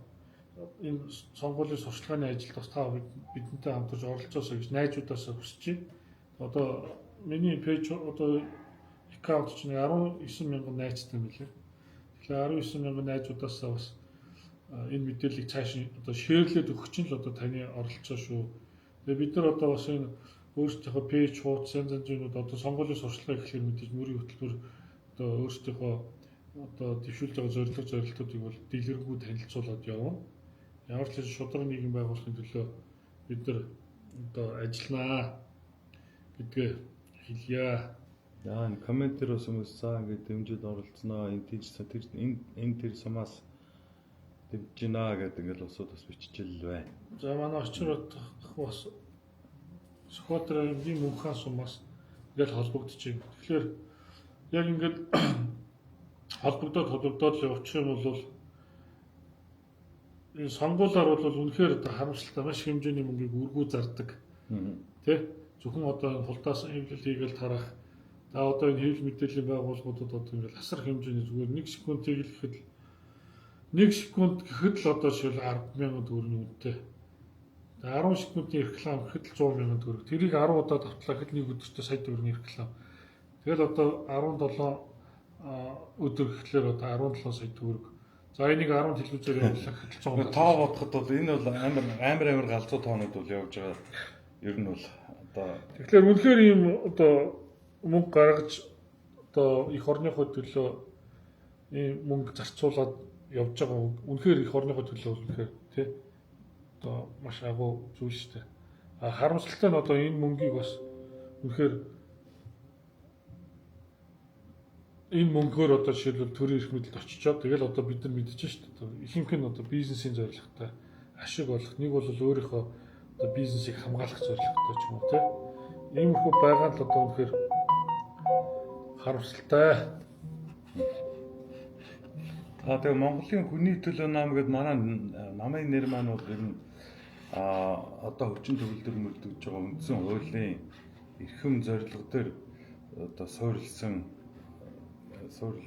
энэ сонгуулийн сурчлагын ажилд бас та бидэнтэй хамтарч оролцоосоо гэж найзуудаасаа хүсэж байна. Одоо миний пэйж одоо аккаунт чинь 19 мянган найзтай юм билээ. Тэгэхээр 19 мянган найзуудаасаа бас энэ мэдээллийг цааш одоо шеэрлээд өгөх чинь л одоо таны оролцоо шүү. Тэгээ бид нар одоо бас энэ өөрсдийнхөө пэйж хуудас янз янзынууд одоо сонгуулийн сурчлага гэхлээр мэдээж мөрийн хөтөлбөр одоо өөрсдийнхөө одоо дэвшүүлж байгаа зорилтуудыг бол дэлгэрэнгүй танилцуулаад явна. Ямар ч шудраг нийгэм байгуулахын төлөө бид нар одоо ажилланаа гэдгээ хэлье. Яа, комментээр бас хүмүүс цаа ингээд дэмжиж оролцсноо энэ тэр сумаас дэмжинаа гэдэг ингээд усуд бас биччихэл байна. За манай очроод бас Сүхбаатарын мөнхөн сумаас ингээд холбогдож байна. Тэгэхээр яг ингээд холбогдоод явчих юм бол энэ сонгуулиар бол үнэхээр одоо харамсалтай маш хэмжээний мөнгийг үргүү зардаг. Тэ? Зөвхөн одоо хулдаас эвлэл хийгээл тарах. За одоо энэ хэвлэл мэдээллийн байгууллагуудад одоо ингээл асар хэмжээний зүгээр 1 секундыг л гэхэд 1 секунд гэхэд л одоо шил 10,000 төгрөгийн үнэтэй. 10 секундын реклам гэхэд л 100,000 төгрөг. Тэрийг 10 удаа давтлаа гэхэд нэг өдөртөө сая төгрөгийн реклам. Тэгэл одоо 17 өдөр гэхлээр одоо 17 сая төгрөг. За энийг 10 телевизээр явуулах гэхэд 100. Тоо бодоход бол энэ бол амар галзуу тоонууд бол явж байгаа. Ер нь бол одоо тэгэхээр үнэхээр ийм одоо мөнгө гаргаж одоо их орныхоо төлөө ийм мөнгө зарцуулаад явж байгаа үнэхээр их орныхоо төлөө үнэхээр тий одоо маш агуу зүйл шүү дээ. Харамсалтай нь одоо энэ мөнгийг бас үнэхээр энэ мөнгөөр одоо жишээлбэл төрийн эрх мэдэлд очичоод тэгэл одоо бид нар мэдчихэж шүү дээ. Ихэнх нь одоо бизнесийн зорилготой ашиг олох, нэг бол өөрийнхөө одоо бизнесийг хамгаалах зорилготой ч юм уу тий. Иймэрхүү байгаа л одоо үнэхээр харамсалтай. Тэгээ Монголын хүний төлөө нам гэдэг намын нэр маань бол ер нь одоо хүчин төгөлдөр мөрдөгдөж байгаа үндсэн хуулийн эрхэм зорилго дээр одоо суурилж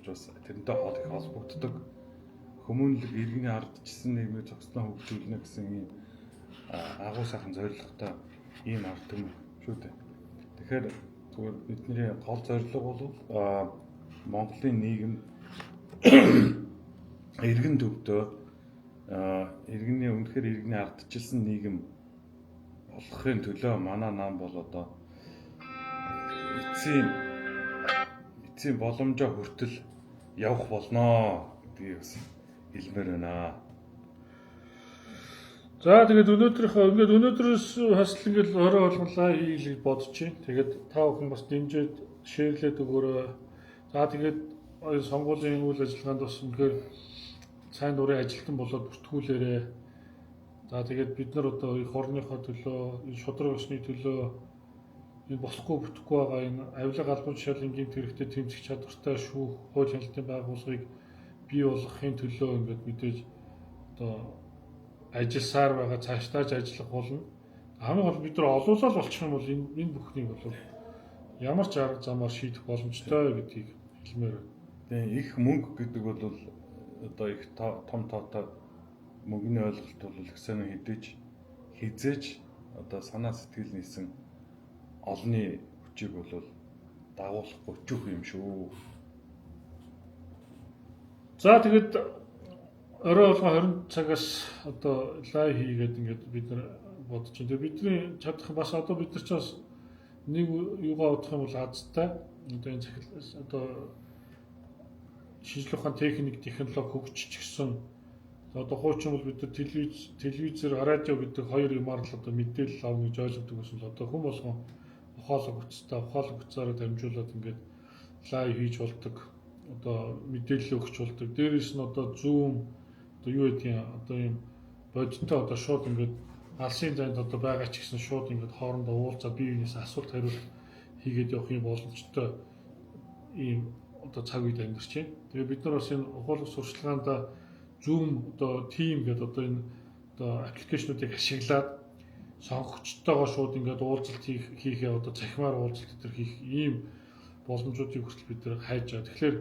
бас тэрнтэй их холбогддог хүмүүнлэг иргэний ардчилсан нийгмийг зохицон хөгжүүлнэ гэсэн ийм агуу сайхан зорилготой ийм ард түмэн шүү дээ. Тэгэхээр зүгээр бидний гол зорилго бол Монголын нийгэм иргэн төвдөө иргэний үнэхээр иргэний ардчилсан нийгэм болохын төлөө манай нам бол одоо эцсийн боломжоо хүртэл явах болноо гэдгийг бас хэлмээр байна. За тэгээд өнөөдрөөс хасл ингээл орой болгонлаа хийлгэж бодож байна. Тэгээд та бүхэн бас дэмжиж шеэрлээд өгөөрэй. За тэгээд сонгуулийн үйл ажиллагаанд бас үнэхээр сайн дурын ажилтан болоод бүртгүүлээрэй. За тэгээд бид нар одоо их орныхоо төлөө, энэ шудраг усны төлөө энэ болохгүй бүтэхгүй байгаа энэ авилга албан тушаалын гэмт хэрэгтэй тэмцэх чадвартай шүүх хууль хяналтын байгууллагыг бий болгохын төлөө ингээд мэдээж одоо ажилласаар байгаа цаашдаач ажиллах болно. Хамгийн гол бид нар олуулаад болчих юм бол энэ бүхнийг бол ямар ч арга замаар шийдэх боломжтой гэдгийг хэлмээр байна. Тэгээ их мөнгө гэдэг бол одоо их том тоотой мөнгөний ойлголт бол их сайн хэдэж хизээж одоо санаа сэтгэл нийсэн олонний хүчийг бол дагуулахгүй ч юм шүү. За тэгэд орой болгон 20 цагаас одоо лайв хийгээд ингээд бид нар бодож байна. Тэгээ бидний чадах бас одоо бид нар ч бас нэг юугаа удах юм бол азтай. Одоо энэ захирлаас одоо шинжлэх ухааны техник, технологи хөгжиж гисэн. Одоо хуучин бол бид нар телевизээр, радио гэдэг хоёр юмар л одоо мэдээлэл авна гэж ойлгодог гэсэн л одоо хүн болгон ухаалаг утсаараа дамжуулаад ингээд лайв хийж болдог. Одоо мэдээлэл өгч болдог. Дээрээс нь одоо Zoom одоо юу гэдгийг одоо юм бодиттой одоо шууд ингээд алсын зайд одоо байгаа ч гэсэн шууд ингээд хоорондоо уулзаад бие биенээс асуулт хариулт хийгээд явах юм боломжтой ийм одоо цаг үед амьдарч байна. Тэгээ бид нар бас энэ ухаалаг сурчлагаанда Zoom одоо Team гэдэг одоо энэ одоо аппликейшнуудыг ашиглаад сонгогчтойгоо шууд ингээд уулзалт хийхээ одоо цахимаар уулзалт гэдэг хийх ийм боломжуудыг хүртэл бид нар хайж байгаа. Тэгэхээр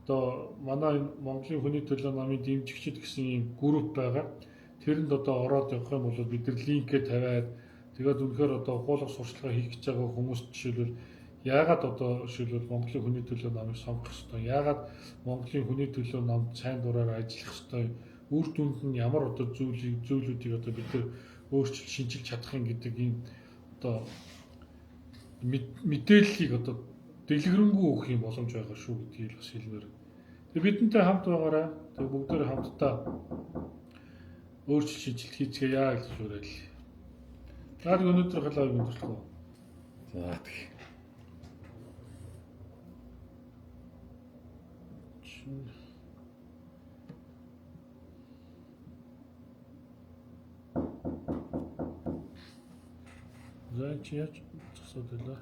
одоо манай Монголын хүний төлөө намын дэмжигчид гэсэн ийм групп байгаа. Тэрэнд одоо ороод явах юм бол бид нар линкээ тавиад тэгээд үнэхээр одоо ухаалаг сурчлагаа хийх гэж байгаа хүмүүст жишээлбэл яагаад одоо жишээлбэл Монголын хүний төлөө намыг сонгох ёстой? Яагаад Монголын хүний төлөө намд сайн дураар ажиллах ёстой? Үр дүнд нь ямар одоо зүйлүүдийг одоо бид нар өөрчилж шинжилж чадах юм гэдэг ийм одоо мэдээллийг одоо дэлгэрэнгүй өгөх юм боломж байгаа шүү гэдгийг бас хэлмээр. Тэгээ бидэнтэй хамт байгаарай. Тэгээ бүгдээрээ хамтдаа өөрчилж шинжилт хийцгээе яа гэж уриал. За тэг өнөөдөр халааг өндөрлөх үү. За тэг. За чи яаж зогсоод байлаа?